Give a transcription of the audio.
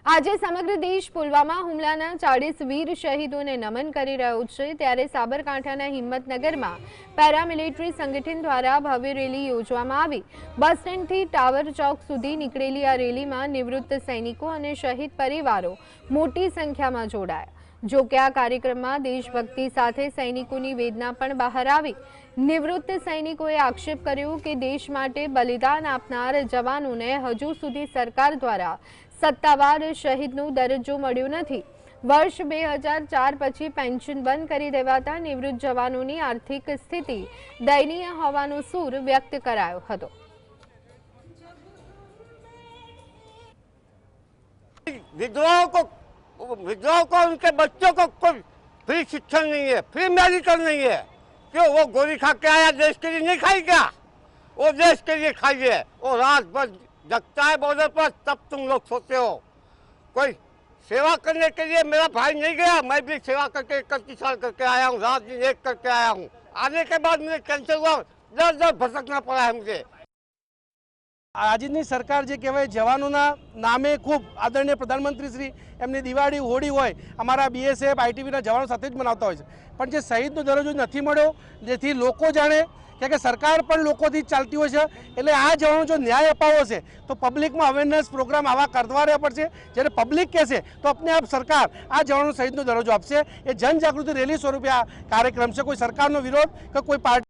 આજે સમગ્ર દેશ પુલવામા હુમલાના 40 વીર શહીદોને નમન કરી રહ્યો છે, ત્યારે સાબરકાંઠાના હિંમતનગરમાં પેરામિલિટરી સંગઠન દ્વારા ભવ્ય રેલી યોજવામાં આવી। બસ સ્ટેન્ડથી ટાવર ચોક સુધી નીકળેલી આ રેલીમાં નિવૃત્ત સૈનિકો અને શહીદ પરિવારો મોટી સંખ્યામાં જોડાયા। જો કે આ કાર્યક્રમમાં દેશભક્તિ સાથે સૈનિકોની વેદના પણ બહાર આવી। નિવૃત્ત સૈનિકોએ આક્ષેપ કર્યો કે દેશ માટે બલિદાન આપનાર જવાનોને હજુ સુધી સરકાર દ્વારા સત્તાવાર શહીદનો દરજ્જો મળ્યો નથી। વર્ષ 2004 પછી પેન્શન બંધ કરી દેવાતા નિવૃત્ત જવાનોની આર્થિક સ્થિતિ દયનીય હોવાનો સૂર વ્યક્ત કરાયો હતો। विधवाओं को उनके बच्चों को कोई फ्री शिक्षण नहीं है, फ्री मेडिकल नहीं है। क्यों वो गोली खा के आया देश के लिए नहीं खाई क्या? वो देश के लिए खाइए। वो रात भर जगता है बॉर्डर पर, तब तुम लोग सोते हो। कोई सेवा करने के लिए मेरा भाई नहीं गया, मैं भी सेवा करके 31 साल करके आया हूँ, रात दिन एक करके आया हूँ। आने के बाद मुझे कैंसर हुआ, दर दर भटकना पड़ा है मुझे। આજની સરકાર જે કહેવાય જવાનોના નામે ખૂબ આદરણીય પ્રધાનમંત્રી શ્રી એમની દિવાળી હોળી હોય અમારા બીએસએફ આઈટીબીના જવાનો સાથે જ મનાવતા હોય છે, પણ જે શહીદનો દરજ્જો નથી મળ્યો, જેથી લોકો જાણે કે સરકાર પણ લોકોથી જ ચાલતી હોય છે। એટલે આ જવાનો જો ન્યાય અપાવવો છે તો પબ્લિકમાં અવેરનેસ પ્રોગ્રામ આવા કરવા રહેવા પડશે। જ્યારે પબ્લિક કહેશે તો અપને આપ સરકાર આ જવાનો શહીદનો દરજ્જો આપશે। એ જનજાગૃતિ રેલી સ્વરૂપે આ કાર્યક્રમ છે, કોઈ સરકારનો વિરોધ કે કોઈ પાર્ટી